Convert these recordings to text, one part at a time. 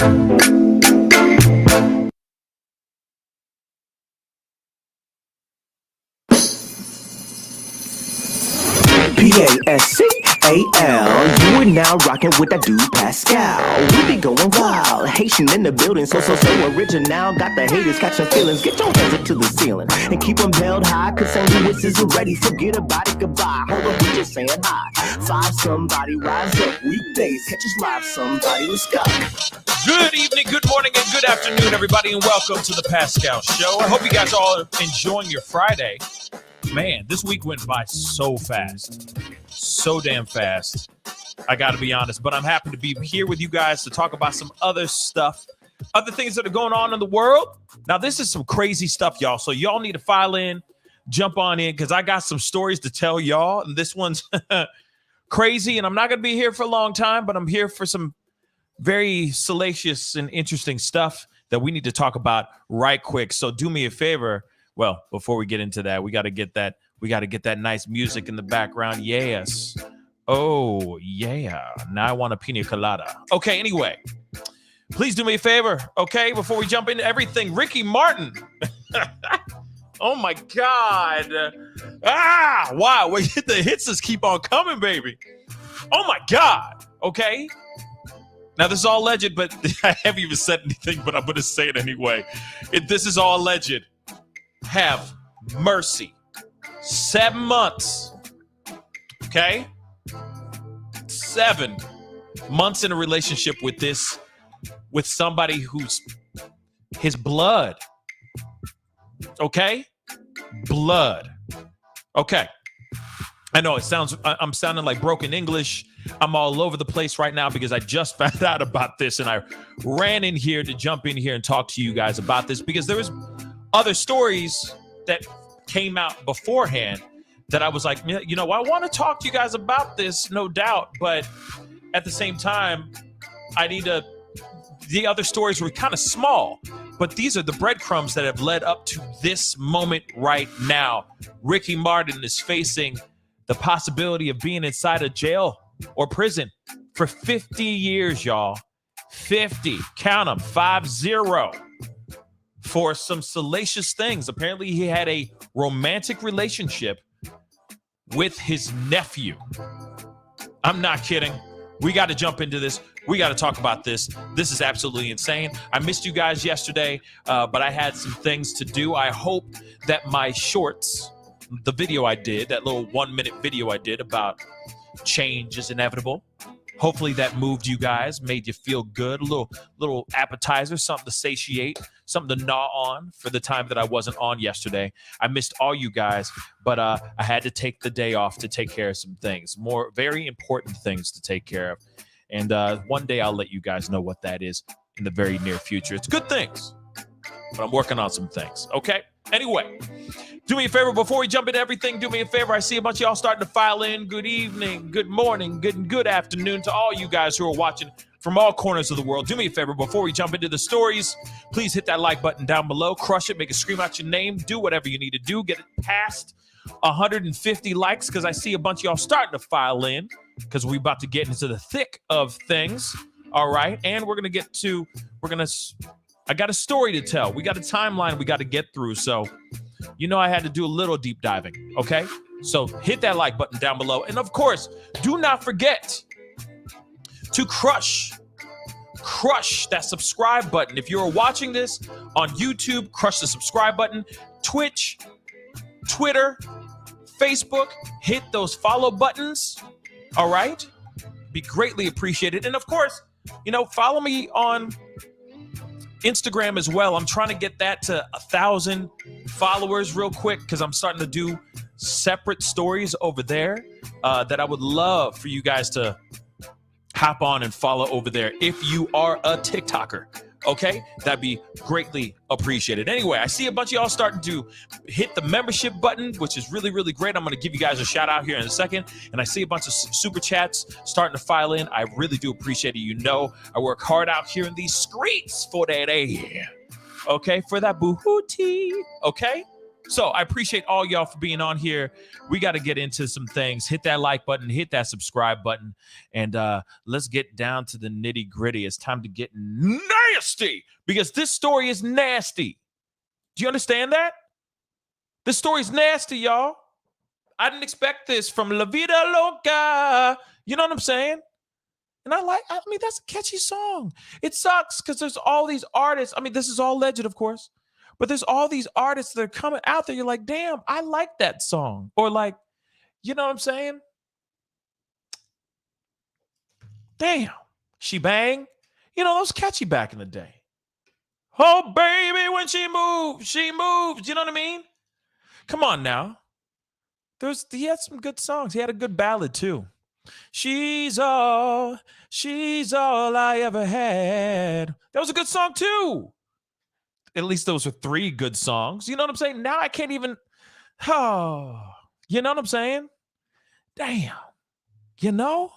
Pascal, you are now rocking with that dude Pascal. We be going wild, Haitian in the building, so original. Got the haters catching feelings. Get your hands up to the ceiling and keep them held high, cause St. Louis is ready. Forget about it, goodbye. Hold on, we just saying hi. Five somebody, rise up. Weekdays, catch us live somebody. Let's go. Good evening, good morning, and good afternoon, everybody, and welcome to the Pascal Show. I hope you guys all are enjoying your Friday. Man, this week went by so fast. So damn fast. I got to be honest, but I'm happy to be here with you guys to talk about some other stuff, other things that are going on in the world. Now, this is some crazy stuff, y'all. So y'all need to file in, jump on in, because I got some stories to tell y'all. And this one's crazy, and I'm not going to be here for a long time, but I'm here for some very salacious and interesting stuff that we need to talk about right quick. So do me a favor. Well, before we get into that, we got to get that nice music in the background. Yes. Oh, yeah. Now I want a pina colada. Okay, anyway. Please do me a favor, okay? Before we jump into everything, Ricky Martin. Oh, my God. Wow. The hits just keep on coming, baby. Oh, my God. Okay? Now, this is all alleged, but I haven't even said anything, but I'm going to say it anyway. This is all alleged. Have mercy. 7 months. Okay? 7 months in a relationship with somebody who's his blood. Okay? Blood. Okay. I know I'm sounding like broken English. I'm all over the place right now because I just found out about this and I ran in here to jump in here and talk to you guys about this because there was other stories that came out beforehand that I was like, you know, I want to talk to you guys about this, no doubt. But at the same time, the other stories were kind of small, but these are the breadcrumbs that have led up to this moment right now. Ricky Martin is facing the possibility of being inside a jail or prison for 50 years, y'all. 50, count them, 50. For some salacious things. Apparently, he had a romantic relationship with his nephew. I'm not kidding. We got to jump into this. We got to talk about this. This is absolutely insane. I missed you guys yesterday, but I had some things to do. I hope that my shorts, the video I did, that little 1-minute video I did about change is inevitable. Hopefully that moved you guys, made you feel good, a little appetizer, something to satiate, something to gnaw on for the time that I wasn't on yesterday. I missed all you guys, but I had to take the day off to take care of some things, more very important things to take care of. And one day I'll let you guys know what that is in the very near future. It's good things, but I'm working on some things, okay? Anyway, do me a favor before we jump into everything. Do me a favor. I see a bunch of y'all starting to file in. Good evening, good morning, good afternoon to all you guys who are watching from all corners of the world. Do me a favor before we jump into the stories. Please hit that like button down below. Crush it. Make it scream out your name. Do whatever you need to do. Get it past 150 likes because I see a bunch of y'all starting to file in because we're about to get into the thick of things. All right. And I got a story to tell. We got a timeline we got to get through. So, you know, I had to do a little deep diving. Okay. So hit that like button down below. And of course, do not forget to crush that subscribe button. If you're watching this on YouTube, crush the subscribe button. Twitch, Twitter, Facebook, hit those follow buttons. All right. Be greatly appreciated. And of course, you know, follow me on Instagram as well. I'm trying to get that to 1,000 followers real quick because I'm starting to do separate stories over there that I would love for you guys to hop on and follow over there if you are a TikToker. Okay, that'd be greatly appreciated. Anyway, I see a bunch of y'all starting to hit the membership button, which is really, really great. I'm going to give you guys a shout out here in a second. And I see a bunch of super chats starting to file in. I really do appreciate it. You know, I work hard out here in these streets for that A. Okay, for that boohooty. Okay, So I appreciate all y'all for being on here. We got to get into some things. Hit that like button, hit that subscribe button, and let's get down to the nitty gritty. It's time to get nasty because this story is nasty. Do you understand that? This story's nasty, y'all. I didn't expect this from La Vida Loca. You know what I'm saying? And I mean, that's a catchy song. It sucks because there's all these artists. I mean, this is all legend, of course. But there's all these artists that are coming out there. You're like, damn, I like that song. Or like, you know what I'm saying? Damn. She Bang. You know, those catchy back in the day. Oh, baby, when she moves, she moves. You know what I mean? Come on now. He had some good songs. He had a good ballad too. She's all I ever had. That was a good song too. At least those were 3 good songs. You know what I'm saying? Now I can't even, you know what I'm saying? Damn. You know?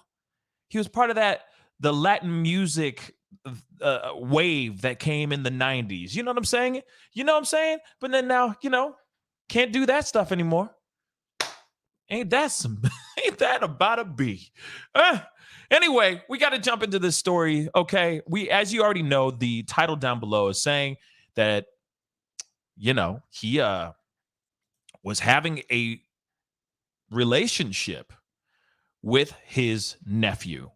He was part of the Latin music wave that came in the 90s. You know what I'm saying? You know what I'm saying? But then now, can't do that stuff anymore. Ain't that about a B? Anyway, we got to jump into this story, okay? As you already know, the title down below is saying that, he was having a relationship with his nephew.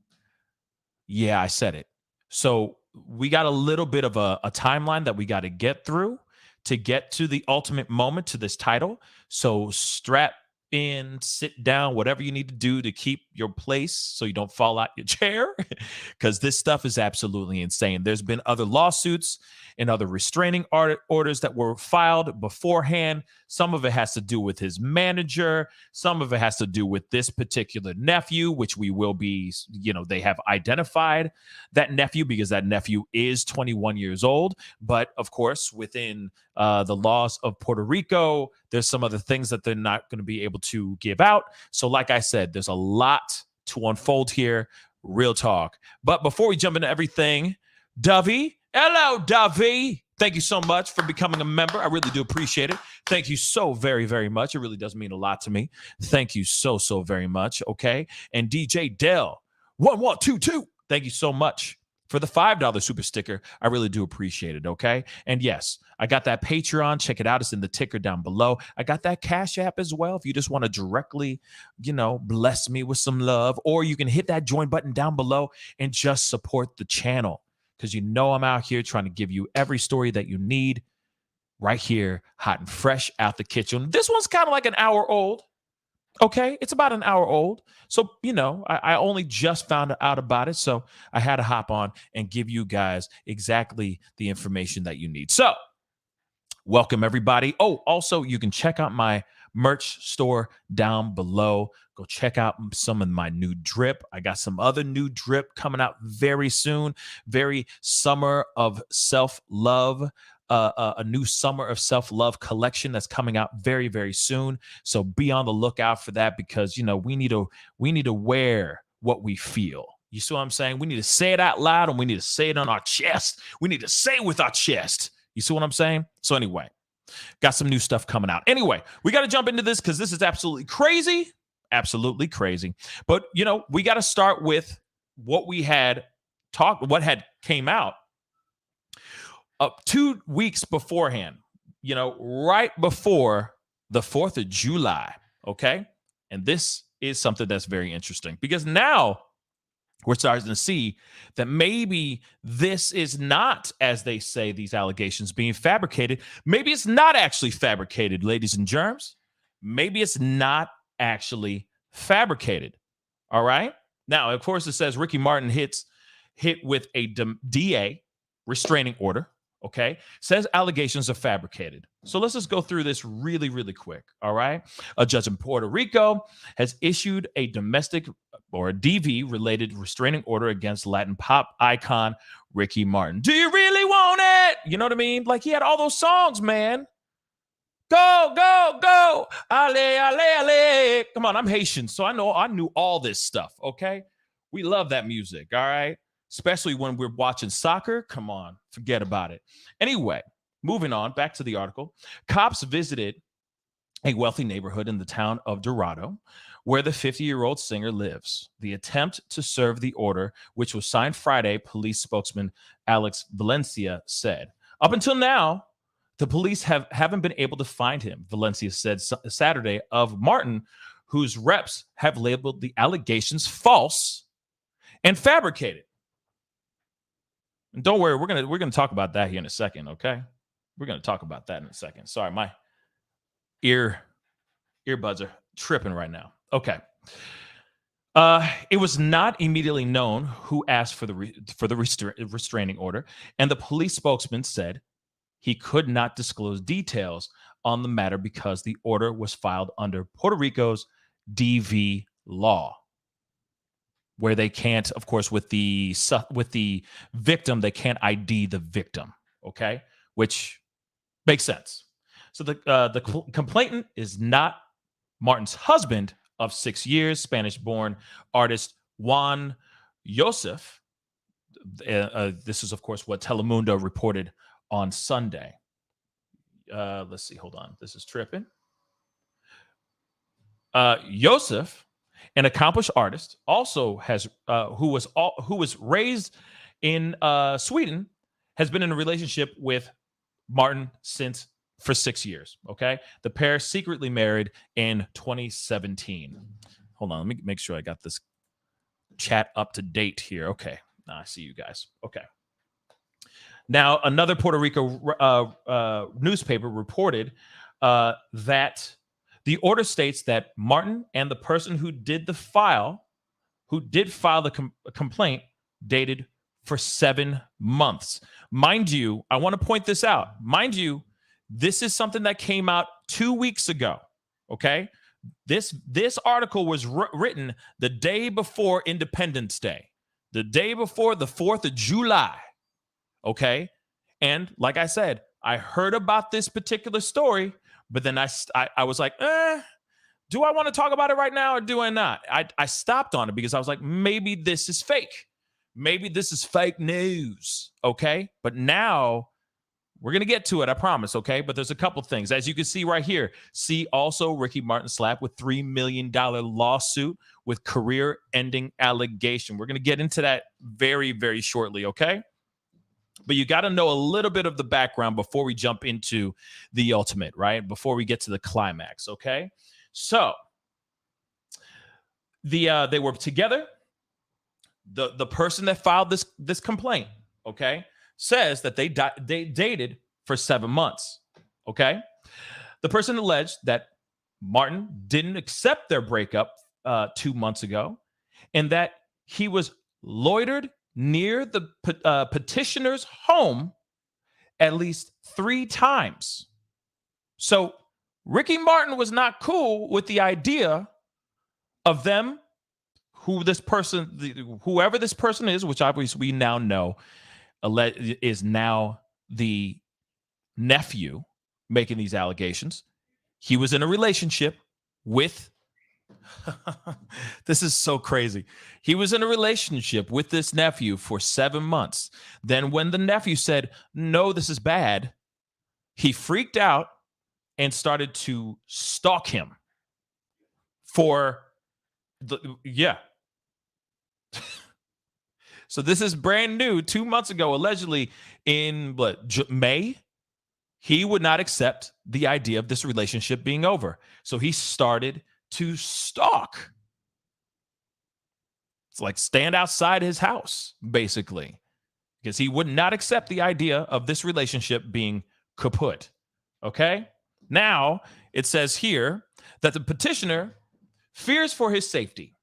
Yeah, I said it. So we got a little bit of a timeline that we got to get through to get to the ultimate moment to this title. So strap in, sit down, whatever you need to do to keep your place so you don't fall out your chair, because this stuff is absolutely insane. There's been other lawsuits and other restraining orders that were filed beforehand. Some of it has to do with his manager. Some of it has to do with this particular nephew, which we will be, they have identified that nephew because that nephew is 21 years old. But of course, within the laws of Puerto Rico, there's some other things that they're not going to be able to give out. So like I said, there's a lot to unfold here. Real talk. But before we jump into everything, Dovey, hello, Dovey. Thank you so much for becoming a member. I really do appreciate it. Thank you so very, very much. It really does mean a lot to me. Thank you so, so very much. Okay. And DJ Dell, 1122. Thank you so much for the $5 super sticker. I really do appreciate it. Okay. And yes, I got that Patreon. Check it out. It's in the ticker down below. I got that Cash App as well. If you just want to directly, bless me with some love, or you can hit that join button down below and just support the channel. Because I'm out here trying to give you every story that you need right here, hot and fresh out the kitchen. This one's kind of like an hour old. Okay, it's about an hour old. So, I only just found out about it. So I had to hop on and give you guys exactly the information that you need. So welcome, everybody. Oh, also, you can check out my merch store down below. Go check out some of my new drip. I got some other new drip coming out very soon. Very summer of self-love. A new summer of self-love collection that's coming out very, very soon. So be on the lookout for that because, we need to wear what we feel. You see what I'm saying? We need to say it out loud and we need to say it on our chest. We need to say it with our chest. You see what I'm saying? So anyway, got some new stuff coming out. Anyway, we got to jump into this because this is absolutely crazy. Absolutely crazy. But, we got to start with what we had what had came out 2 weeks beforehand, right before the 4th of July. Okay. And this is something that's very interesting because now we're starting to see that maybe this is not, as they say, these allegations being fabricated. Maybe it's not actually fabricated, ladies and germs. Maybe it's not actually fabricated. All right. Now, of course, it says Ricky Martin hit with a DA restraining order. Okay. Says allegations are fabricated. So let's just go through this really, really quick. All right. A judge in Puerto Rico has issued a domestic or a DV related restraining order against Latin pop icon Ricky Martin. Do you really want it? You know what I mean? Like he had all those songs, man. Go, go, go. Ale, ale, ale. Come on, I'm Haitian, so I knew all this stuff, okay? We love that music, all right? Especially when we're watching soccer. Come on, forget about it. Anyway, moving on, back to the article. Cops visited a wealthy neighborhood in the town of Dorado, where the 50-year-old singer lives. The attempt to serve the order, which was signed Friday, police spokesman Alex Valencia said. Up until now, the police haven't been able to find him, Valencia said Saturday of Martin, whose reps have labeled the allegations false and fabricated. And don't worry, we're gonna talk about that here in a second, okay? We're gonna talk about that in a second. Sorry, my earbuds are tripping right now. Okay. It was not immediately known who asked for the restraining order, and the police spokesman said he could not disclose details on the matter because the order was filed under Puerto Rico's DV law, where they can't, of course, with the victim, they can't ID the victim. Okay, which makes sense. So the complainant is not Martin's husband of 6 years, Spanish-born artist Juan Joseph. This is, of course, what Telemundo reported on Sunday. Let's see. Hold on. This is tripping. Joseph, an accomplished artist, also has who was raised in Sweden, has been in a relationship with Martin for 6 years. Okay, the pair secretly married in 2017. Hold on, let me make sure I got this chat up to date here. Okay, now I see you guys. Okay. Now, another Puerto Rico newspaper reported that the order states that Martin and the person who did file the complaint dated for 7 months. Mind you, I want to point this out. Mind you, this is something that came out 2 weeks ago. Okay, this article was written the day before Independence Day, the day before the 4th of July. Okay, and like I said, I heard about this particular story, but then I was like, do I want to talk about it right now or do I not? I stopped on it because I was like, maybe this is fake. Maybe this is fake news. Okay, but now we're going to get to it, I promise, okay? But there's a couple things. As you can see right here, see also Ricky Martin slapped with $3 million lawsuit with career-ending allegation. We're going to get into that very, very shortly, okay? But you got to know a little bit of the background before we jump into the ultimate, right? Before we get to the climax, okay? So they were together. The person that filed this complaint, okay, says that they dated for 7 months. Okay, the person alleged that Martin didn't accept their breakup 2 months ago, and that he was loitered near the petitioner's home at least 3 times. So Ricky Martin was not cool with the idea of them, whoever this person is, which obviously we now know is now the nephew making these allegations. He was in a relationship with this is so crazy. He was in a relationship with this nephew for 7 months. Then when the nephew said, no, this is bad, he freaked out and started to stalk him So this is brand new. 2 months ago, allegedly in May, he would not accept the idea of this relationship being over. So he started to stalk. It's like stand outside his house, basically, because he would not accept the idea of this relationship being kaput. Okay? Now, it says here that the petitioner fears for his safety.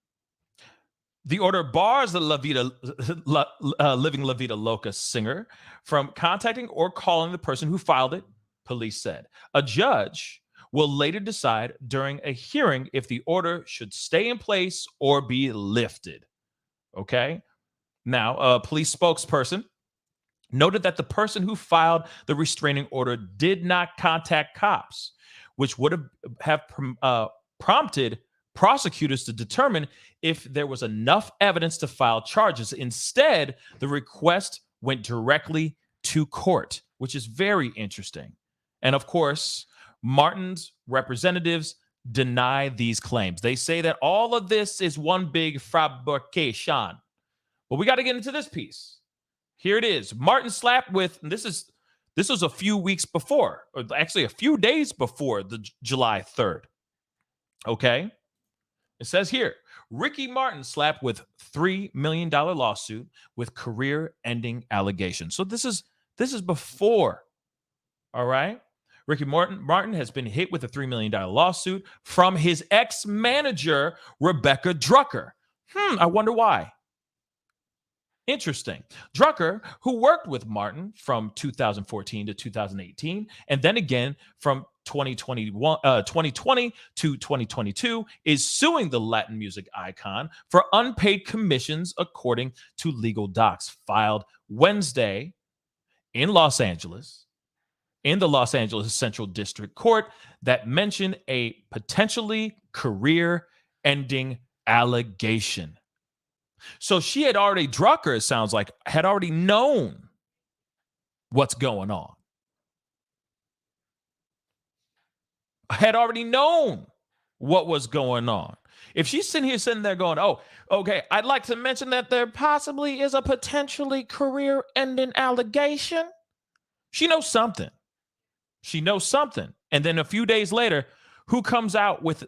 The order bars the Living La Vida Loca singer from contacting or calling the person who filed it, police said. A judge will later decide during a hearing if the order should stay in place or be lifted. Okay? Now, a police spokesperson noted that the person who filed the restraining order did not contact cops, which would have prompted prosecutors to determine if there was enough evidence to file charges. Instead, the request went directly to court, which is very interesting. And of course, Martin's representatives deny these claims. They say that all of this is one big fabrication. But we got to get into this piece. Here it is. Martin slapped with, this was a few weeks before, or actually a few days before the July 3rd. Okay? It says here, Ricky Martin slapped with $3 million lawsuit with career-ending allegations. So this is before, all right? Ricky Martin has been hit with a $3 million lawsuit from his ex-manager, Rebecca Drucker. I wonder why. Interesting. Drucker, who worked with Martin from 2014 to 2018, and then again from 2020 to 2022, is suing the Latin music icon for unpaid commissions, according to legal docs filed Wednesday in Los Angeles, in the Los Angeles Central District Court, that mention a potentially career-ending allegation. So she had already, Drucker, it sounds like, had already known what's going on. Had already known what was going on. If she's sitting there going, oh, okay, I'd like to mention that there possibly is a potentially career-ending allegation. She knows something. She knows something. And then a few days later, who comes out with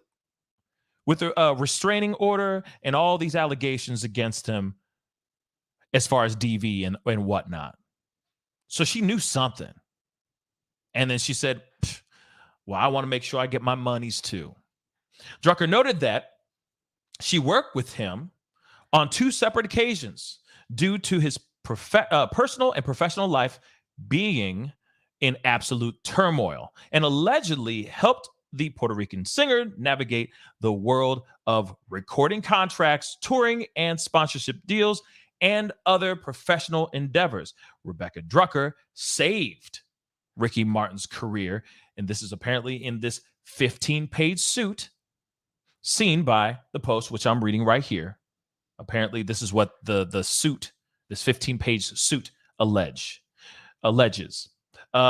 a restraining order and all these allegations against him as far as DV and whatnot? So she knew something. And then she said, well, I want to make sure I get my monies too. Drucker noted that she worked with him on 2 separate occasions due to his personal and professional life being in absolute turmoil, and allegedly helped the Puerto Rican singer navigate the world of recording contracts, touring, and sponsorship deals, and other professional endeavors. Rebecca Drucker saved Ricky Martin's career, and this is apparently in this 15-page suit seen by the Post, which I'm reading right here. Apparently, this is what the suit, this 15-page suit, alleges.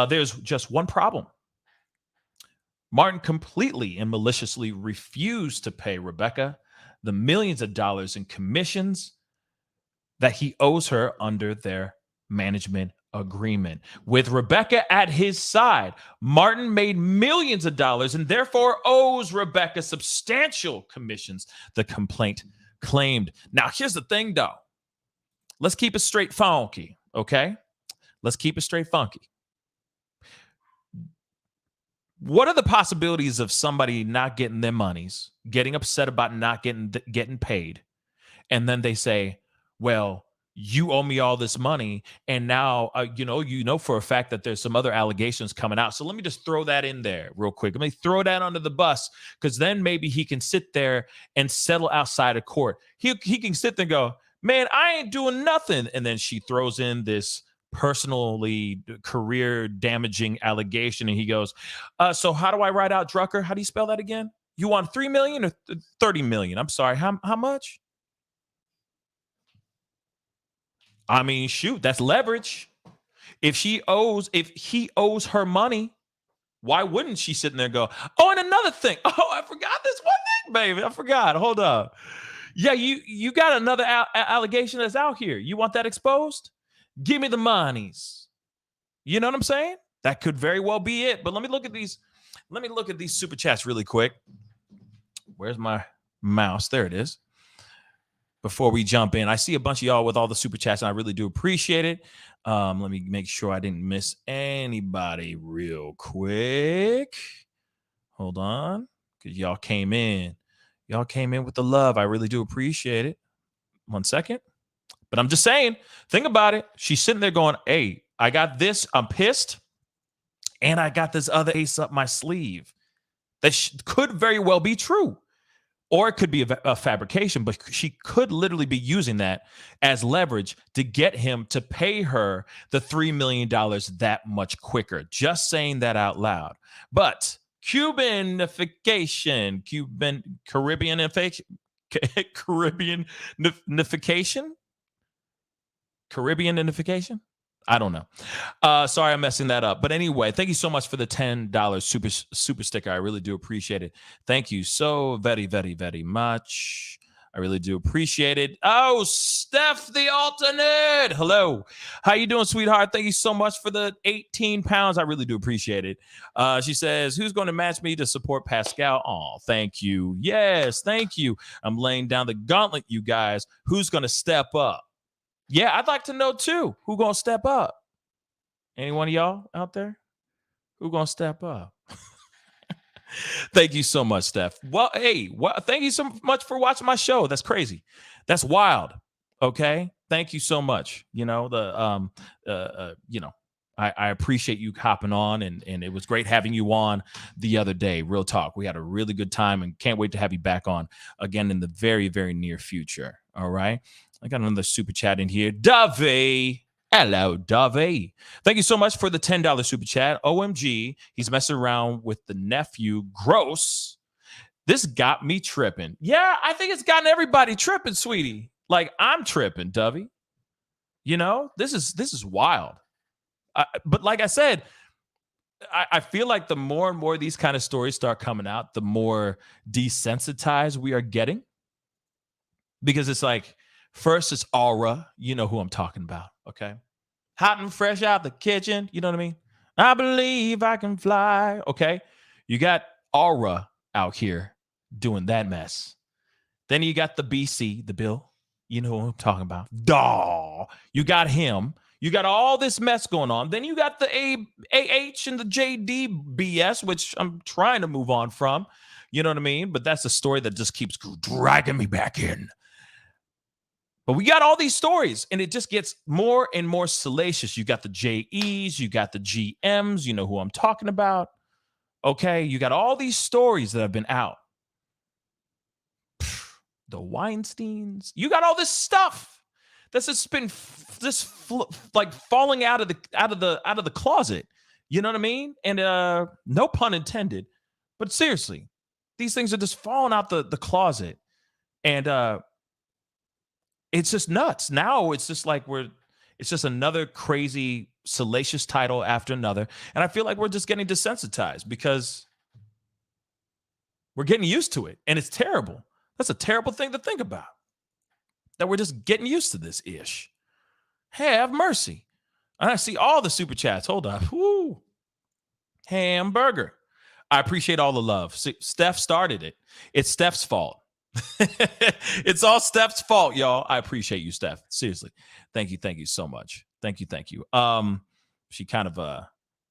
There's just one problem. Martin completely and maliciously refused to pay Rebecca the millions of dollars in commissions that he owes her under their management agreement. With Rebecca at his side, Martin made millions of dollars and therefore owes Rebecca substantial commissions, the complaint claimed. Now, here's the thing, though. Let's keep it straight funky, okay? Let's keep it straight funky. What are the possibilities of somebody not getting their monies, getting upset about not getting paid, and then they say, well, you owe me all this money, and now you know for a fact that there's some other allegations coming out. So let me just throw that in there real quick. Let me throw that under the bus, because then maybe he can sit there and settle outside of court. He can sit there and go, man, I ain't doing nothing. And then she throws in this personally career damaging allegation, and he goes, so how do I write out Drucker? How do you spell that again? You want 3 million or 30 million? I'm sorry, how much? I mean, shoot, that's leverage. If he owes her money, why wouldn't she sit in there and go, oh, and another thing, oh, I forgot this one thing, baby, I forgot, hold up. Yeah, you got another allegation that's out here. You want that exposed? Give me the monies. You know what I'm saying? That could very well be it. But let me look at these super chats really quick. Where's my mouse? There it is. Before we jump in, I see a bunch of y'all with all the super chats, and I really do appreciate it. Let me make sure I didn't miss anybody real quick. Hold on, because y'all came in. Y'all came in with the love. I really do appreciate it. 1 second. But I'm just saying, think about it. She's sitting there going, hey, I got this. I'm pissed. And I got this other ace up my sleeve. That could very well be true. Or it could be a fabrication, but she could literally be using that as leverage to get him to pay her the $3 million that much quicker. Just saying that out loud. But Caribbeanification, I don't know. Sorry, I'm messing that up. But anyway, thank you so much for the $10 super sticker. I really do appreciate it. Thank you so very, very, very much. I really do appreciate it. Oh, Steph the alternate. Hello. How you doing, sweetheart? Thank you so much for the 18 pounds. I really do appreciate it. She says, who's going to match me to support Pascal? Oh, thank you. Yes, thank you. I'm laying down the gauntlet, you guys. Who's going to step up? Yeah, I'd like to know too. Who going to step up? Any one of y'all out there? Who going to step up? Thank you so much, Steph. Well, hey, thank you so much for watching my show. That's crazy. That's wild. Okay. Thank you so much. You know, I appreciate you hopping on, and it was great having you on the other day. Real talk. We had a really good time and can't wait to have you back on again in the very, very near future. All right. I got another super chat in here. Dovey. Hello, Dovey. Thank you so much for the $10 super chat. OMG, he's messing around with the nephew. Gross. This got me tripping. Yeah, I think it's gotten everybody tripping, sweetie. Like, I'm tripping, Dovey. You know, this is wild. But like I said, I feel like the more and more these kind of stories start coming out, the more desensitized we are getting. Because it's like, first it's Aura. You know who I'm talking about, okay? Hot and fresh out the kitchen. You know what I mean? I believe I can fly. Okay. You got Aura out here doing that mess. Then you got the BC, the Bill. You know what I'm talking about. Daw. You got him. You got all this mess going on. Then you got the AH and the JD BS, which I'm trying to move on from. You know what I mean? But that's a story that just keeps dragging me back in. But we got all these stories, and it just gets more and more salacious. You got the JEs, you got the GMs, you know who I'm talking about. Okay, you got all these stories that have been out. The Weinsteins, you got all this stuff that's just been like falling out of the closet. You know what I mean? And no pun intended, but seriously, these things are just falling out the closet, and it's just nuts. Now it's just like it's just another crazy, salacious title after another. And I feel like we're just getting desensitized because we're getting used to it. And it's terrible. That's a terrible thing to think about. That we're just getting used to this ish. Hey, have mercy. I see all the super chats. Hold on. Woo. Hamburger. I appreciate all the love. See, Steph started it. It's Steph's fault. It's all Steph's fault, y'all. I appreciate you, Steph. Seriously. Thank you so much. Thank you. She kind of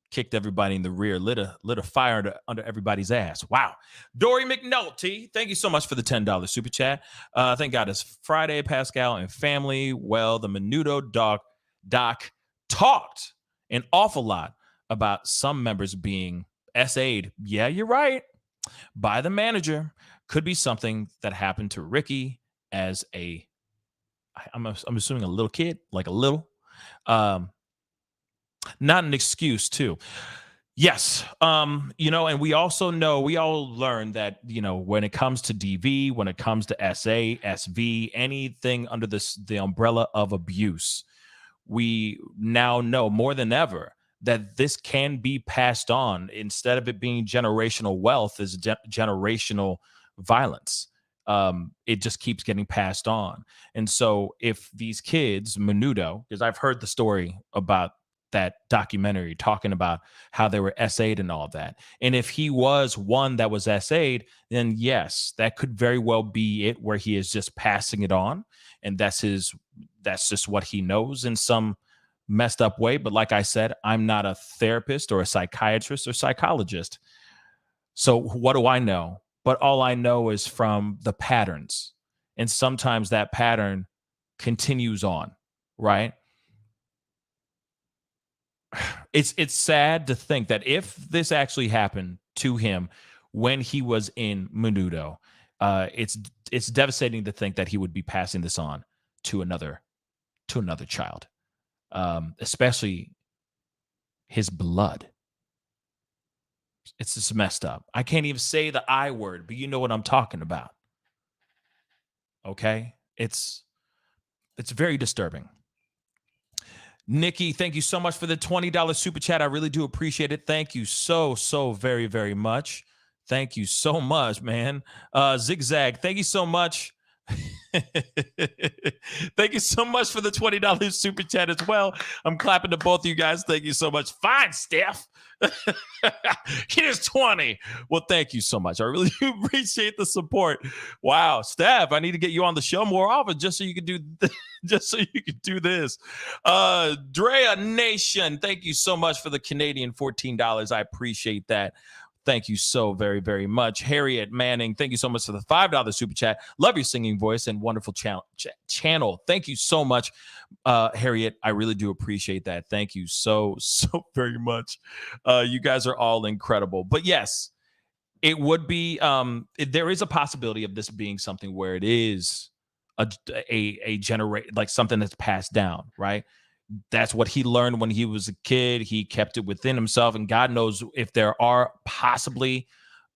kicked everybody in the rear, lit a fire under everybody's ass. Wow. Dory McNulty, thank you so much for the $10 super chat. Thank God it's Friday, Pascal and family. Well, the Menudo doc talked an awful lot about some members being SA'd. Yeah, you're right. By the manager. Could be something that happened to Ricky as I'm assuming a little kid, like a little, not an excuse too. Yes. And we also know, we all learned that, when it comes to DV, when it comes to SA, SV, anything under the umbrella of abuse, we now know more than ever that this can be passed on. Instead of it being generational wealth, is generational violence. It just keeps getting passed on. And so if these kids, Menudo, because I've heard the story about that documentary talking about how they were SA'd and all that. And if he was one that was SA'd, then yes, that could very well be it, where he is just passing it on. And that's just what he knows in some messed up way. But like I said, I'm not a therapist or a psychiatrist or psychologist. So what do I know? But all I know is from the patterns. And sometimes that pattern continues on, right? It's sad to think that if this actually happened to him when he was in Menudo, it's devastating to think that he would be passing this on to another child, especially his blood. It's just messed up. I can't even say the I word, but you know what I'm talking about. Okay? It's very disturbing. Nikki, thank you so much for the $20 super chat. I really do appreciate it. Thank you so very, very much. Thank you so much, man. Zigzag, thank you so much. Thank you so much for the $20 super chat as well. I'm clapping to both of you guys. Thank you so much. Fine, Steph. Here's 20. Well, thank you so much. I really do appreciate the support. Wow, Steph, I need to get you on the show more often just so you can do this. Drea Nation, thank you so much for the Canadian $14. I appreciate that. Thank you so very, very much. Harriet Manning, thank you so much for the $5 super chat. Love your singing voice and wonderful channel. Thank you so much, Harriet. I really do appreciate that. Thank you so very much. You guys are all incredible. But yes, it would be, there is a possibility of this being something where it is a generate, like something that's passed down, right? That's what he learned when he was a kid. He kept it within himself, and God knows if there are possibly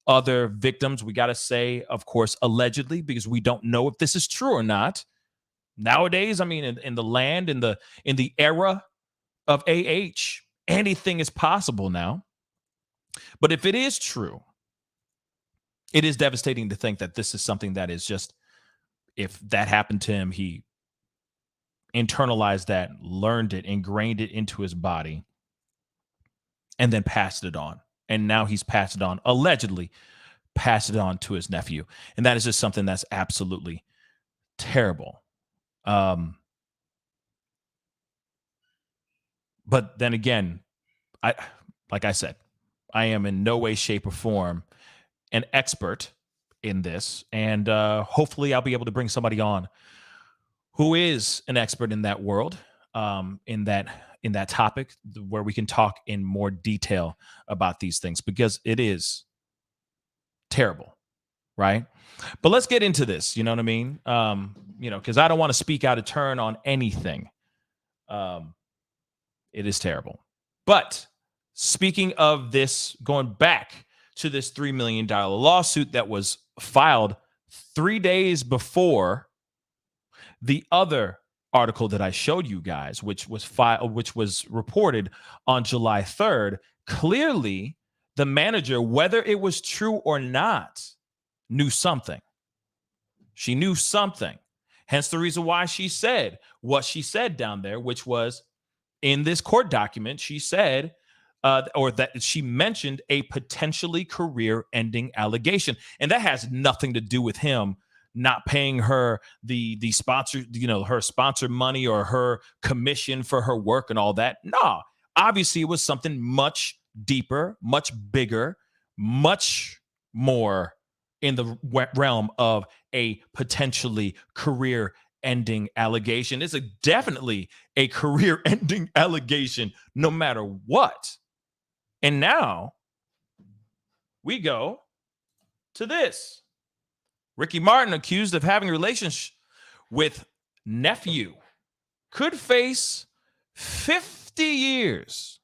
other victims. We got to say, of course, allegedly, because we don't know if this is true or not. Nowadays, I mean, in the land, in the era of anything is possible now. But if it is true, it is devastating to think that this is something that is just, if that happened to him, he internalized that, learned it, ingrained it into his body, and then passed it on. And now he's passed it on, allegedly passed it on to his nephew. And that is just something that's absolutely terrible. But then again, like I said, I am in no way, shape, or form an expert in this. And hopefully I'll be able to bring somebody on who is an expert in that world, in that topic, where we can talk in more detail about these things, because it is terrible, right? But let's get into this. You know what I mean? Because I don't want to speak out of turn on anything. It is terrible. But speaking of this, going back to this $3 million lawsuit that was filed 3 days before the other article that I showed you guys, which was reported on July 3rd, clearly the manager, whether it was true or not, knew something. She knew something. Hence the reason why she said what she said down there, which was in this court document, she said, or that she mentioned a potentially career-ending allegation. And that has nothing to do with him not paying her the sponsor, her sponsor money or her commission for her work and all that. No, obviously it was something much deeper, much bigger, much more in the realm of a potentially career-ending allegation. It's definitely a career-ending allegation, no matter what. And now we go to this. Ricky Martin, accused of having a relationship with Nephew, could face 50 years.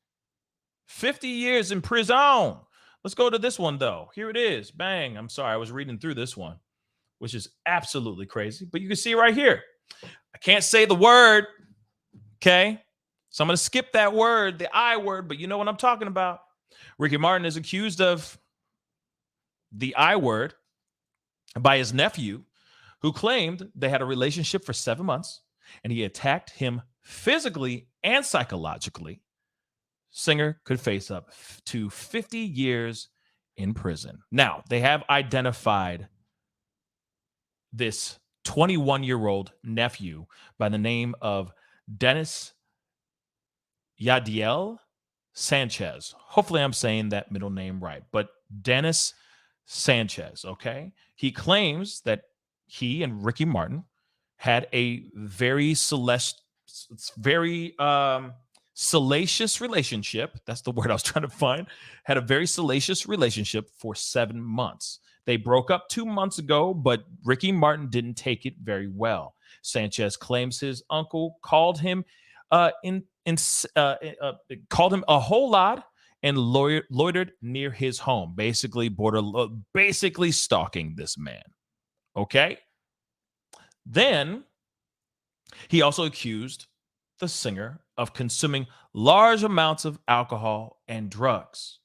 50 years in prison. Let's go to this one, though. Here it is. Bang. I'm sorry. I was reading through this one, which is absolutely crazy. But you can see right here. I can't say the word. Okay. So I'm going to skip that word, the I word, but you know what I'm talking about. Ricky Martin is accused of the I word by his nephew, who claimed they had a relationship for 7 months and he attacked him physically and psychologically. Singer could face up to 50 years in prison. Now, they have identified this 21-year-old nephew by the name of Dennis Yadiel Sanchez. Hopefully I'm saying that middle name right, but Dennis Sanchez, okay? He claims that he and Ricky Martin had a very salacious relationship. That's the word I was trying to find. Had a very salacious relationship for 7 months. They broke up 2 months ago, but Ricky Martin didn't take it very well. Sanchez claims his uncle called him called him a whole lot and loitered near his home, basically stalking this man. Okay. Then he also accused the singer of consuming large amounts of alcohol and drugs.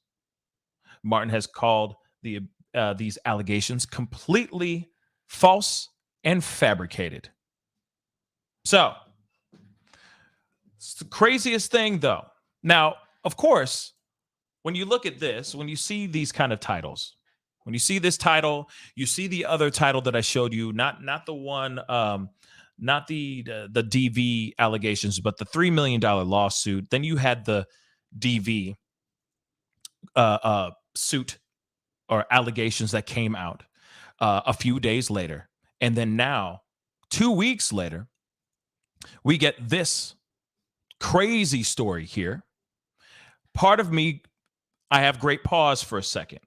Martin has called these allegations completely false and fabricated. So, it's the craziest thing, though. Now, of course, when you look at this, when you see these kind of titles, when you see this title, you see the other title that I showed you, not the one, not the DV allegations, but the $3 million lawsuit. Then you had the DV suit or allegations that came out a few days later. And then now, 2 weeks later, we get this crazy story here. Part of me, I have great pause for a second.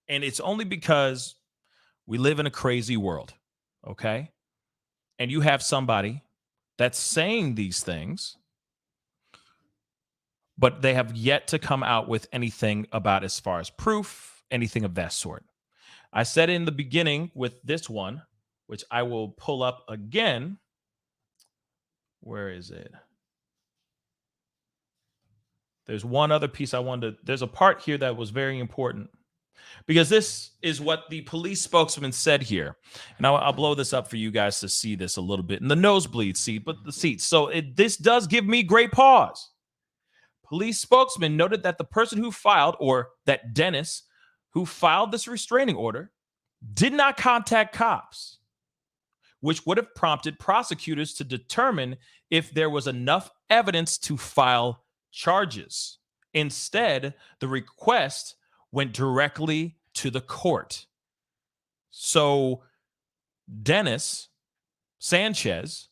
And it's only because we live in a crazy world, okay? And you have somebody that's saying these things, but they have yet to come out with anything about as far as proof, anything of that sort. I said in the beginning with this one, which I will pull up again. Where is it? There's one other piece I wanted to, there's a part here that was very important because this is what the police spokesman said here. And I'll blow this up for you guys to see this a little bit in the nosebleed seat, but the seats. So this does give me great pause. Police spokesman noted that the person who filed, or that Dennis, who filed this restraining order, did not contact cops, which would have prompted prosecutors to determine if there was enough evidence to file charges. Instead, the request went directly to the court. So Dennis Sanchez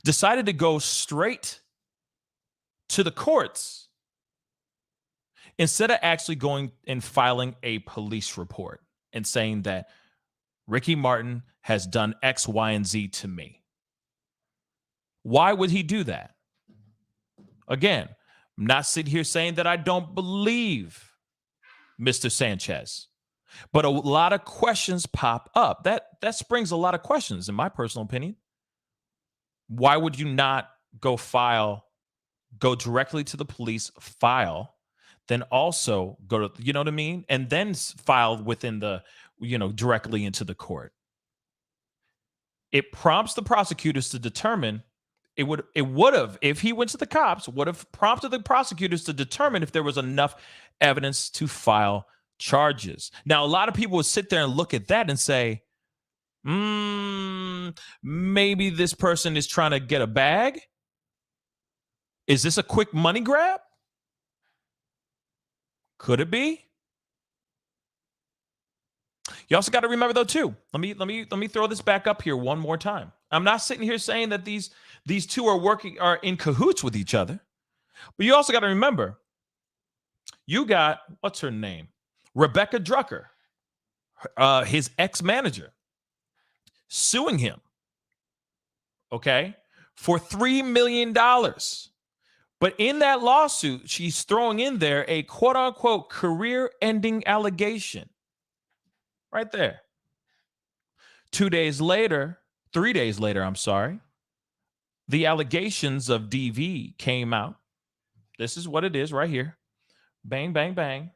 decided to go straight to the courts instead of actually going and filing a police report and saying that Ricky Martin has done X, Y, and Z to me. Why would he do that? Again, I'm not sitting here saying that I don't believe Mr. Sanchez, but a lot of questions pop up. That springs a lot of questions, in my personal opinion. Why would you not go directly to the police, file, then also go to, you know what I mean? And then file within the, directly into the court. It prompts the prosecutors to determine, it would have, if he went to the cops, would have prompted the prosecutors to determine if there was enough evidence to file charges. Now, a lot of people would sit there and look at that and say, maybe this person is trying to get a bag. Is this a quick money grab? Could it be? You also got to remember, though, too. Let me throw this back up here one more time. I'm not sitting here saying that these two are in cahoots with each other, but you also got to remember, you got, what's her name, Rebecca Drucker, his ex-manager, suing him, okay, for $3 million. But in that lawsuit, she's throwing in there a quote-unquote career-ending allegation. Right there. 3 days later, the allegations of DV came out. This is what it is right here. Bang, bang, bang.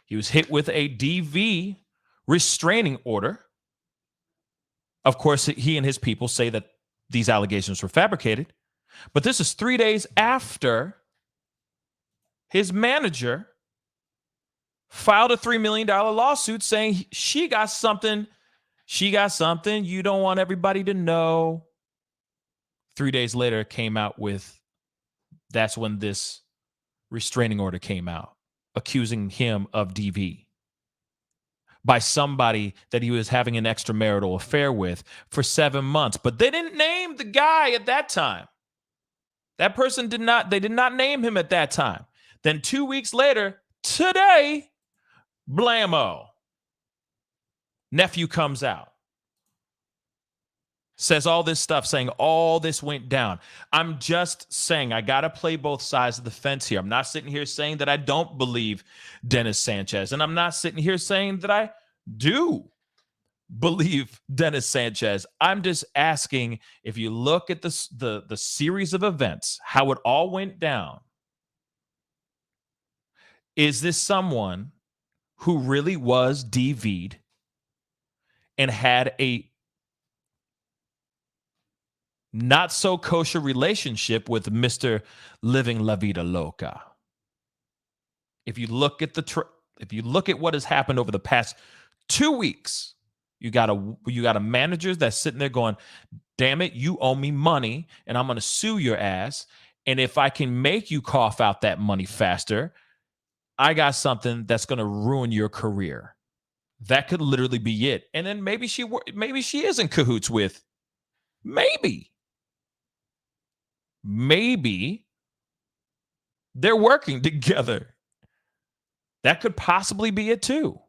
He was hit with a DV restraining order. Of course, he and his people say that these allegations were fabricated. But this is 3 days after his manager filed a $3 million lawsuit saying she got something you don't want everybody to know. 3 days later, it came out with, that's when this restraining order came out, accusing him of DV by somebody that he was having an extramarital affair with for 7 months. But they didn't name the guy at that time. That person they did not name him at that time. Then 2 weeks later, today, blammo. Nephew comes out, says all this stuff, saying all this went down. I'm just saying, I got to play both sides of the fence here. I'm not sitting here saying that I don't believe Dennis Sanchez, and I'm not sitting here saying that I do. believe Dennis Sanchez. I'm just asking, if you look at the series of events, how it all went down, is this someone who really was DV'd and had a not so kosher relationship with Mr. Living La Vida Loca? If you look at if you look at what has happened over the past 2 weeks, you got a manager that's sitting there going, "Damn it, you owe me money, and I'm going to sue your ass. And if I can make you cough out that money faster, I got something that's going to ruin your career." That could literally be it. And then maybe she is in cahoots with, maybe maybe they're working together. That could possibly be it too.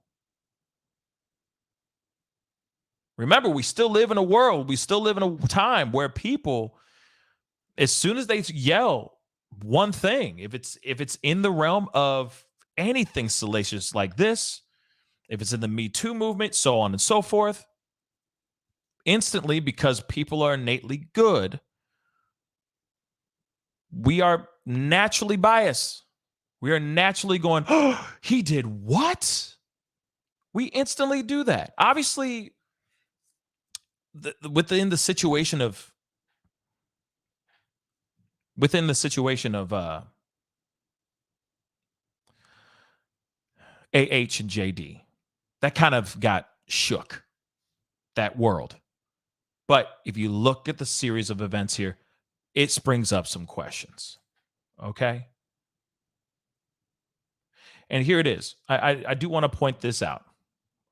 Remember, we still live in a time where people, as soon as they yell one thing, if it's in the realm of anything salacious like this, if it's in the Me Too movement, so on and so forth, instantly, because people are innately good, we are naturally biased. We are naturally going, "Oh, he did what?" We instantly do that. Obviously, within the situation of AH and JD, that kind of got shook, that world. But if you look at the series of events here, it springs up some questions. Okay. And here it is. I do want to point this out.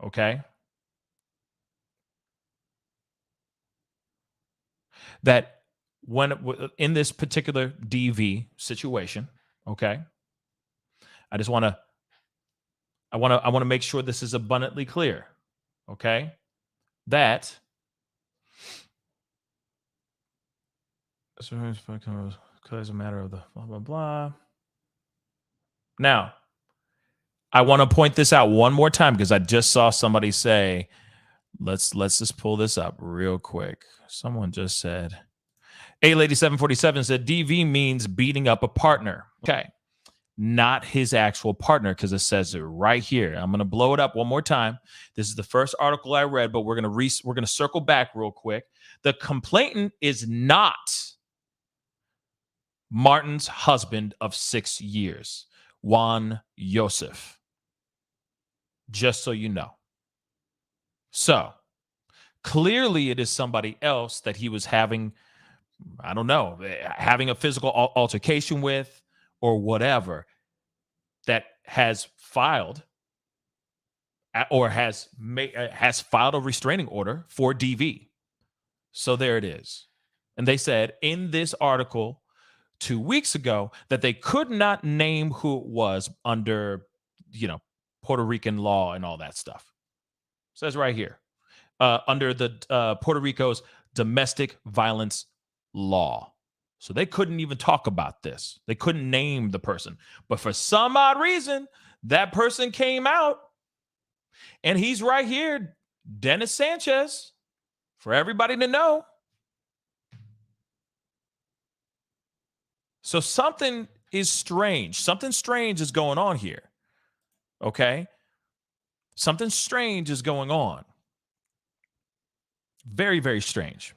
Okay. That in this particular DV situation, okay, I just want to I want to make sure this is abundantly clear. Okay. That because a matter of the blah blah blah. Now, I want to point this out one more time because I just saw somebody say, let's just pull this up real quick. Someone just said, A Lady 747 said DV means beating up a partner. Okay. Not his actual partner, because it says it right here. I'm going to blow it up one more time. This is the first article I read, but we're going to circle back real quick. The complainant is not Martin's husband of 6 years, Juan Yosef. Just so you know. So clearly it is somebody else that he was having, I don't know, having a physical altercation with or whatever, that has filed or has filed a restraining order for DV. So there it is. And they said in this article 2 weeks ago that they could not name who it was under, Puerto Rican law and all that stuff. It says right here, under the Puerto Rico's domestic violence law. So they couldn't even talk about this. They couldn't name the person. But for some odd reason, that person came out, and he's right here, Dennis Sanchez, for everybody to know. So something is strange. Something strange is going on here. Okay? Something strange is going on. Very, very strange.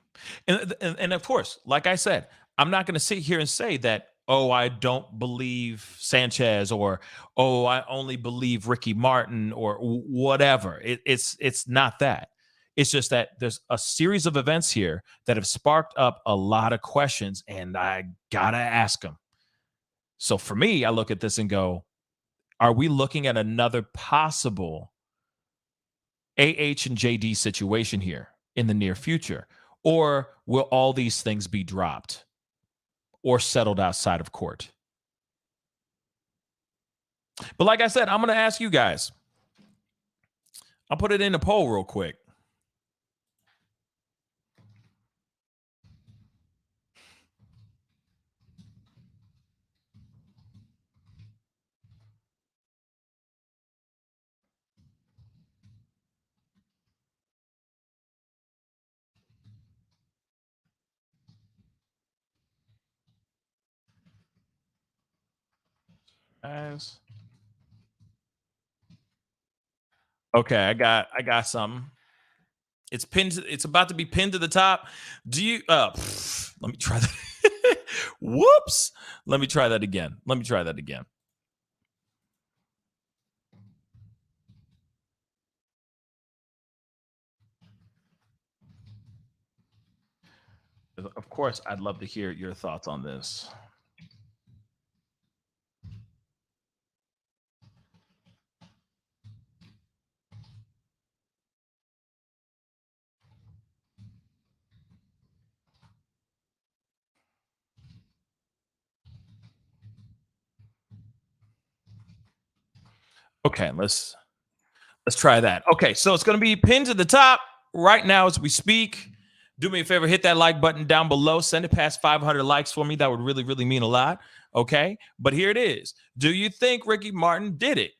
And of course, like I said, I'm not going to sit here and say that, oh, I don't believe Sanchez, or, oh, I only believe Ricky Martin, or whatever. It's not that. It's just that there's a series of events here that have sparked up a lot of questions, and I got to ask them. So for me, I look at this and go, are we looking at another possible AH and JD situation here in the near future? Or will all these things be dropped or settled outside of court? But like I said, I'm going to ask you guys. I'll put it in a poll real quick. Guys. Okay, I got something. It's pinned. It's about to be pinned to the top. Do you? Let me try that. Whoops. Let me try that again. Of course, I'd love to hear your thoughts on this. Okay, let's try that. Okay, so it's going to be pinned to the top right now as we speak. Do me a favor, hit that like button down below. Send it past 500 likes for me. That would really, really mean a lot. Okay, but here it is. Do you think Ricky Martin did it?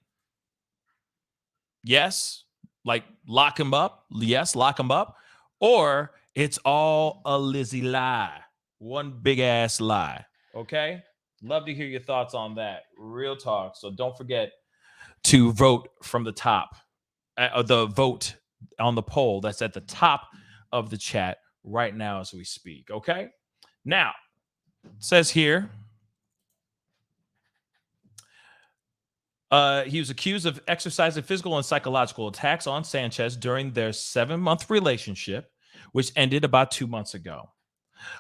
Yes, like lock him up. Yes, lock him up. Or it's all a Lizzie lie. One big ass lie. Okay, love to hear your thoughts on that. Real talk. So don't forget to vote from the top. The vote on the poll that's at the top of the chat right now as we speak. Okay. Now, it says here, he was accused of exercising physical and psychological attacks on Sanchez during their 7-month relationship, which ended about 2 months ago.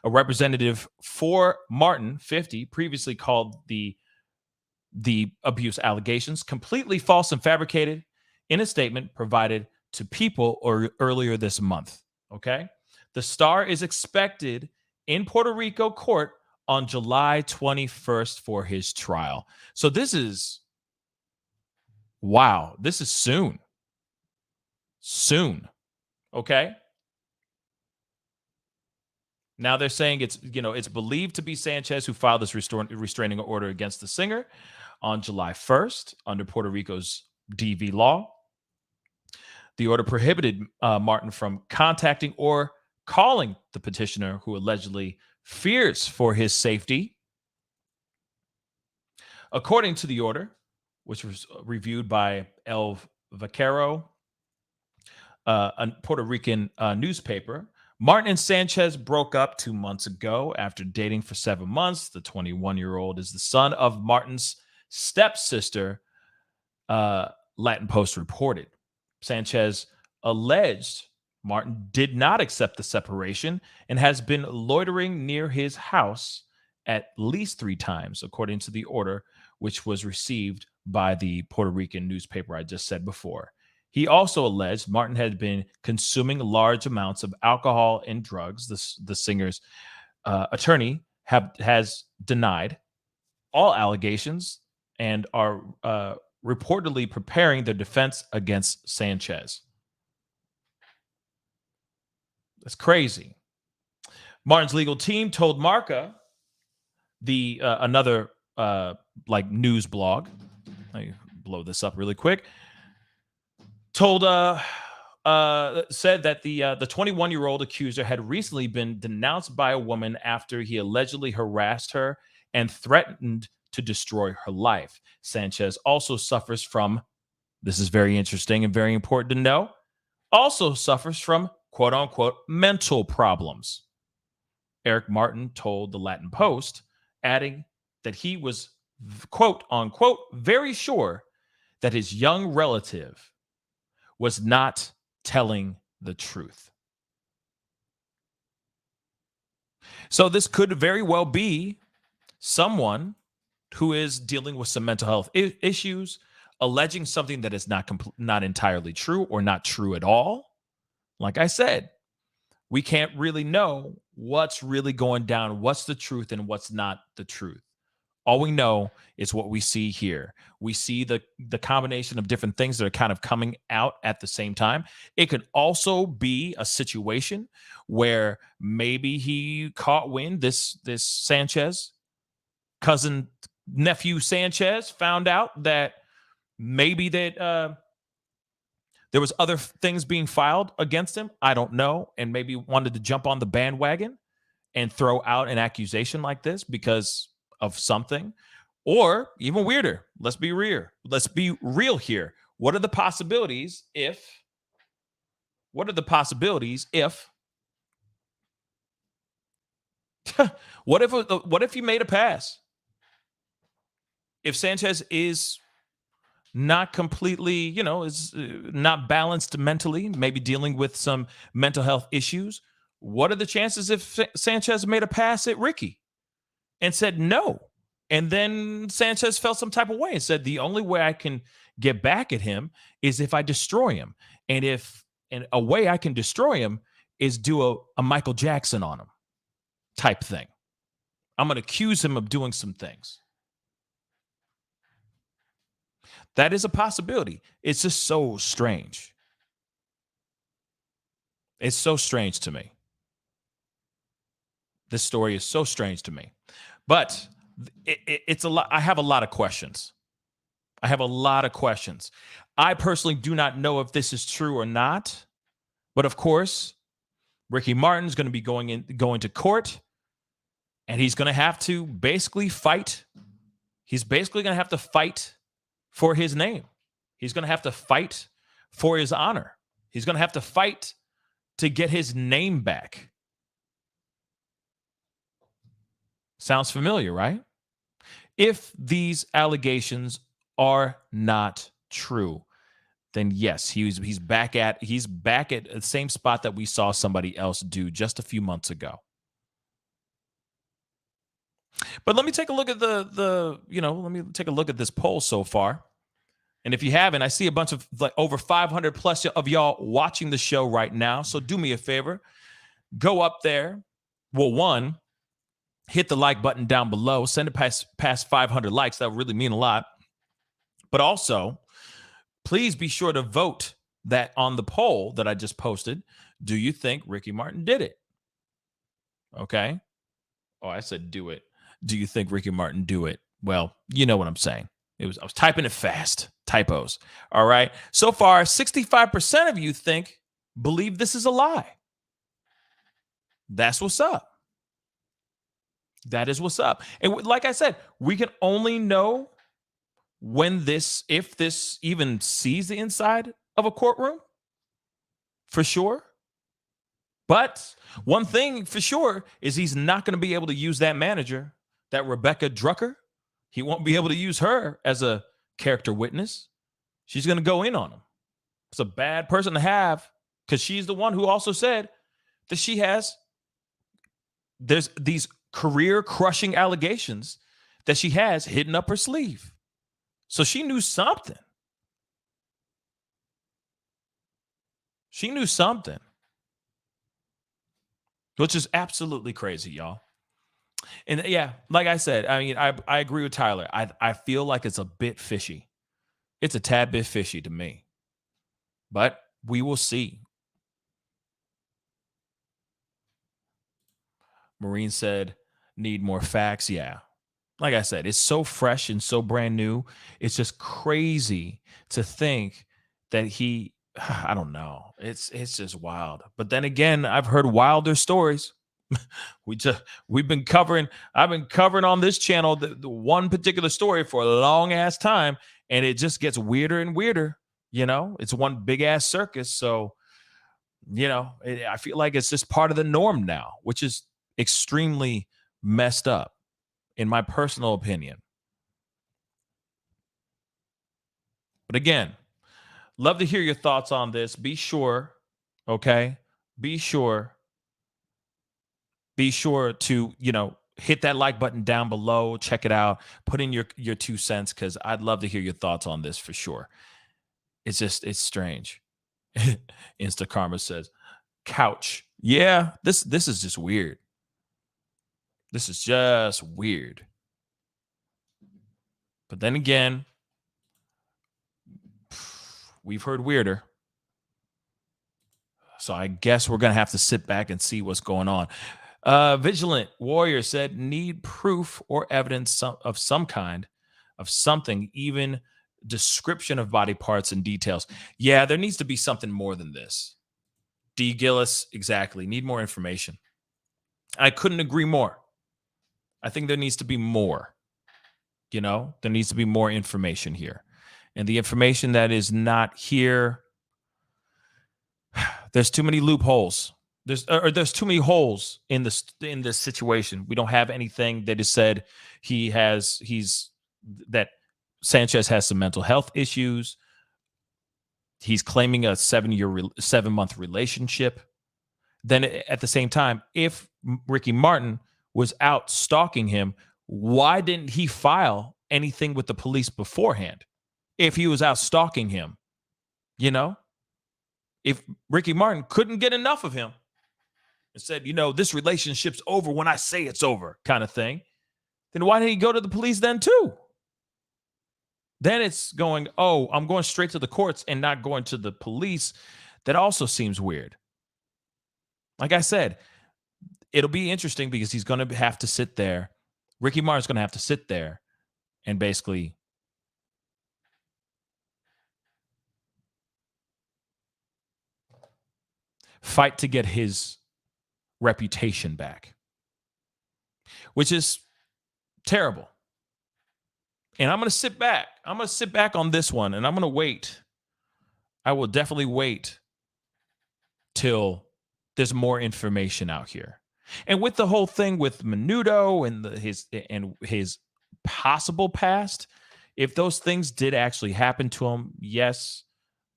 A representative for Martin, 50, previously called the abuse allegations completely false and fabricated in a statement provided to People or earlier this month. Okay. The star is expected in Puerto Rico court on July 21st for his trial. So this is, wow, this is soon. Soon. Okay. Now they're saying it's believed to be Sanchez who filed this restraining order against the singer on July 1st under Puerto Rico's DV law. The order prohibited Martin from contacting or calling the petitioner who allegedly fears for his safety. According to the order, which was reviewed by El Vaquero, a Puerto Rican newspaper, Martin and Sanchez broke up 2 months ago after dating for 7 months. The 21-year-old is the son of Martin's stepsister, Latin Post reported. Sanchez alleged Martin did not accept the separation and has been loitering near his house at least 3 times, according to the order, which was received by the Puerto Rican newspaper I just said before. He also alleged Martin had been consuming large amounts of alcohol and drugs. The singer's attorney has denied all allegations and are reportedly preparing their defense against Sanchez. That's crazy. Martin's legal team told Marca, the another like news blog. Let me blow this up really quick. Said that the 21-year-old accuser had recently been denounced by a woman after he allegedly harassed her and threatened to destroy her life. Sanchez also suffers from, this is very interesting and very important to know, also suffers from quote unquote mental problems. Eric Martin told the Latin Post, adding that he was quote unquote very sure that his young relative was not telling the truth. So this could very well be someone who is dealing with some mental health issues, alleging something that is not entirely true or not true at all. Like I said, we can't really know what's really going down, what's the truth and what's not the truth. All we know is what we see here. We see the combination of different things that are kind of coming out at the same time. It could also be a situation where maybe he caught wind, this Sanchez, nephew Sanchez, found out that maybe that there was other things being filed against him. I don't know. And maybe wanted to jump on the bandwagon and throw out an accusation like this because of something. Or even weirder, let's be real. Let's be real here. What are the possibilities if what are the possibilities if what if you made a pass? If Sanchez is not completely, is not balanced mentally, maybe dealing with some mental health issues, what are the chances if Sanchez made a pass at Ricky and said no? And then Sanchez felt some type of way and said, the only way I can get back at him is if I destroy him. And a way I can destroy him is do a Michael Jackson on him type thing. I'm going to accuse him of doing some things. That is a possibility. It's just so strange. It's so strange to me. This story is so strange to me. But it's a lot. I have a lot of questions. I personally do not know if this is true or not. But of course, Ricky Martin's going to be going to court, and he's going to have to basically fight. He's basically going to have to fight for his name. He's going to have to fight for his honor. He's going to have to fight to get his name back. Sounds familiar, right? If these allegations are not true, then yes, he's back at the same spot that we saw somebody else do just a few months ago. But let me take a look at let me take a look at this poll so far. And if you haven't, I see a bunch of over 500 plus of y'all watching the show right now. So do me a favor, go up there. Well, one, hit the like button down below. Send it past 500 likes. That would really mean a lot. But also, please be sure to vote that on the poll that I just posted. Do you think Ricky Martin did it? Okay. Oh, I said do it. Do you think Ricky Martin do it? Well, you know what I'm saying. I was typing it fast. Typos. All right. So far, 65% of you believe this is a lie. That's what's up. That is what's up. And like I said, we can only know if this even sees the inside of a courtroom, for sure. But one thing for sure is he's not going to be able to use that manager, that Rebecca Drucker. He won't be able to use her as a character witness. She's going to go in on him. It's a bad person to have because she's the one who also said that there's these career-crushing allegations that she has hidden up her sleeve. So she knew something. Which is absolutely crazy, y'all. And yeah, like I said, I mean, I agree with Tyler. I feel like it's a bit fishy. It's a tad bit fishy to me. But we will see. Marine said, need more facts. Yeah. Like I said, it's so fresh and so brand new. It's just crazy to think that I don't know. It's just wild. But then again, I've heard wilder stories. I've been covering on this channel the one particular story for a long ass time, and it just gets weirder and weirder. It's one big ass circus. So, I feel like it's just part of the norm now, which is extremely messed up, in my personal opinion. But again, love to hear your thoughts on this. Be sure, okay? Be sure to, hit that like button down below. Check it out. Put in your 2 cents because I'd love to hear your thoughts on this for sure. It's strange. Insta Karma says, couch. Yeah, this is just weird. This is just weird. But then again, we've heard weirder. So I guess we're going to have to sit back and see what's going on. Vigilant Warrior said, need proof or evidence of some kind, of something, even description of body parts and details. Yeah, there needs to be something more than this. D. Gillis, exactly. Need more information. I couldn't agree more. I think there needs to be more. You know, there needs to be more information here. And the information that is not here, there's too many loopholes. There's too many holes in this situation. We don't have anything that is said that Sanchez has some mental health issues. He's claiming a 7-month relationship. Then at the same time, if Ricky Martin was out stalking him, why didn't he file anything with the police beforehand? If he was out stalking him, you know, if Ricky Martin couldn't get enough of him and said, you know, this relationship's over when I say it's over kind of thing, then why didn't he go to the police then too? Then it's going, oh, I'm going straight to the courts and not going to the police. That also seems weird. Like I said, it'll be interesting because he's going to have to sit there. Ricky Martin's going to have to sit there and basically fight to get his reputation back, which is terrible. And I'm going to sit back. I'm going to sit back on this one, and I'm going to wait. I will definitely wait till there's more information out here. And with the whole thing with Menudo and his possible past, if those things did actually happen to him, yes,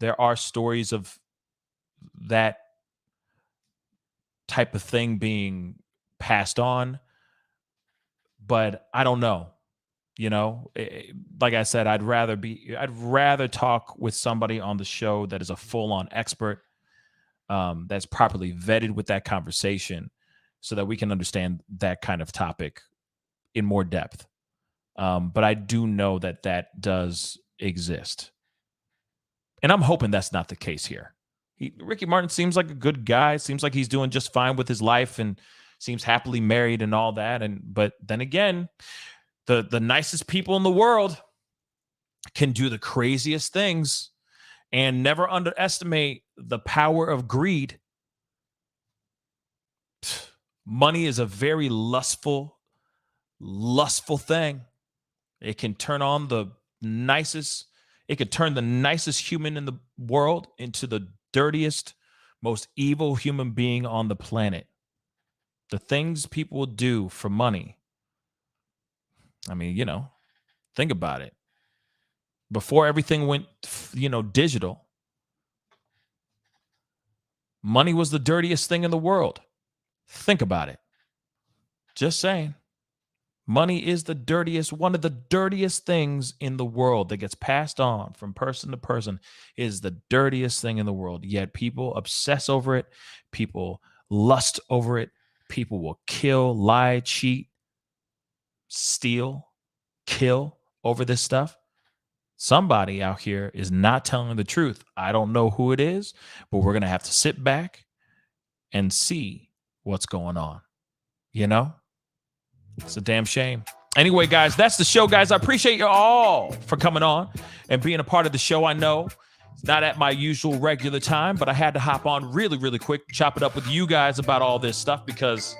there are stories of that type of thing being passed on. But I don't know. You know, like I said, I'd rather talk with somebody on the show that is a full-on expert, that's properly vetted with that conversation, so that we can understand that kind of topic in more depth. But I do know that does exist, and I'm hoping that's not the case here. Ricky Martin seems like a good guy. Seems like he's doing just fine with his life and seems happily married and all that. But then again, the nicest people in the world can do the craziest things, and never underestimate the power of greed. Money is a very lustful thing. It can turn on the nicest human in the world into the dirtiest, most evil human being on the planet. The things people will do for money. I mean, you know, think about it. Before everything went, digital, money was the dirtiest thing in the world. Think about it. Just saying. Money is one of the dirtiest things in the world that gets passed on from person to person. Is the dirtiest thing in the world. Yet people obsess over it. People lust over it. People will kill, lie, cheat, steal, kill over this stuff. Somebody out here is not telling the truth. I don't know who it is, but we're going to have to sit back and see what's going on. You know? It's a damn shame. Anyway, guys, that's the show, guys. I appreciate you all for coming on and being a part of the show. I know it's not at my usual regular time, but I had to hop on really, really quick, chop it up with you guys about all this stuff because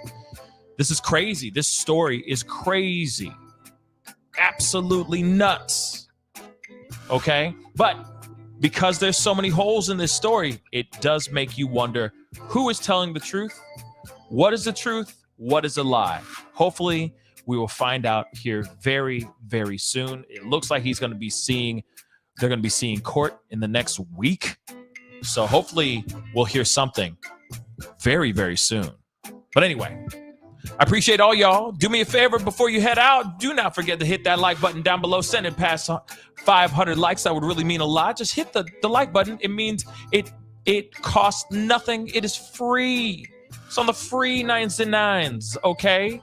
this is crazy. This story is crazy. Absolutely nuts. Okay? But because there's so many holes in this story, it does make you wonder who is telling the truth? What is the truth? What is a lie? Hopefully, we will find out here very, very soon. It looks like they're going to be seeing court in the next week. So hopefully, we'll hear something very, very soon. But anyway, I appreciate all y'all. Do me a favor before you head out. Do not forget to hit that like button down below. Send it past 500 likes. That would really mean a lot. Just hit the like button. It means it costs nothing. It is free. It's on the free 99s, okay?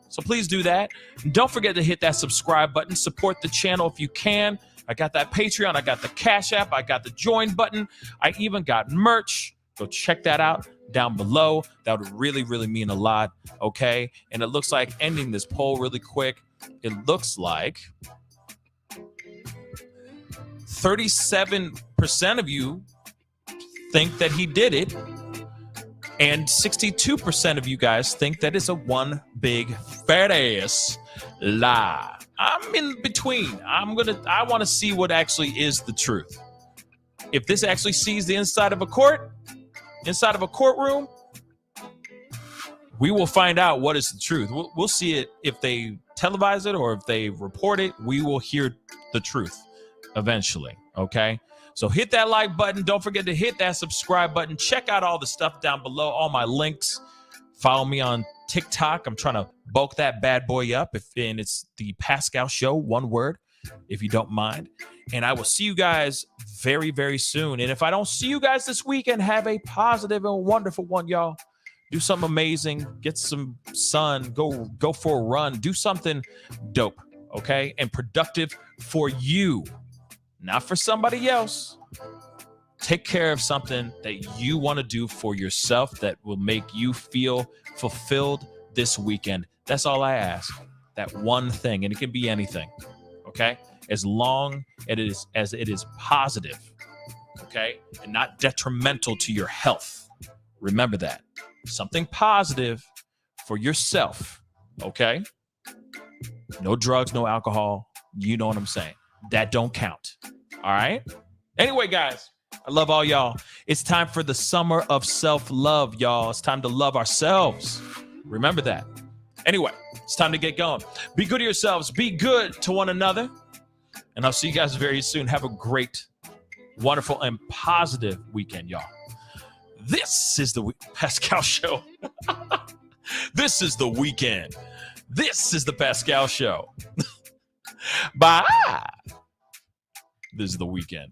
So please do that. And don't forget to hit that subscribe button. Support the channel if you can. I got that Patreon. I got the Cash App. I got the join button. I even got merch. Go check that out down below. That would really, really mean a lot, okay? And it looks like, ending this poll really quick, it looks like 37% of you think that he did it. And 62% of you guys think that it's a one big fat ass lie. I'm in between. I want to see what actually is the truth. If this actually sees the inside of a courtroom, we will find out what is the truth. We'll see it if they televise it or if they report it. We will hear the truth eventually. Okay. So hit that like button. Don't forget to hit that subscribe button. Check out all the stuff down below, all my links. Follow me on TikTok. I'm trying to bulk that bad boy up. And it's the Pascal Show, one word, if you don't mind. And I will see you guys very, very soon. And if I don't see you guys this weekend, have a positive and wonderful one, y'all. Do something amazing. Get some sun. Go for a run. Do something dope, okay? And productive for you, not for somebody else. Take care of something that you want to do for yourself that will make you feel fulfilled this weekend. That's all I ask. That one thing, and it can be anything, okay? As long as it is positive, okay? And not detrimental to your health. Remember that. Something positive for yourself, okay? No drugs, no alcohol. You know what I'm saying. That don't count, all right? Anyway, guys, I love all y'all. It's time for the summer of self-love, y'all. It's time to love ourselves. Remember that. Anyway, it's time to get going. Be good to yourselves. Be good to one another. And I'll see you guys very soon. Have a great, wonderful, and positive weekend, y'all. This is the Pascal Show. This is the weekend. This is the Pascal Show. Bye. This is the weekend.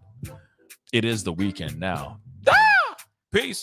It is the weekend now. Ah! Peace.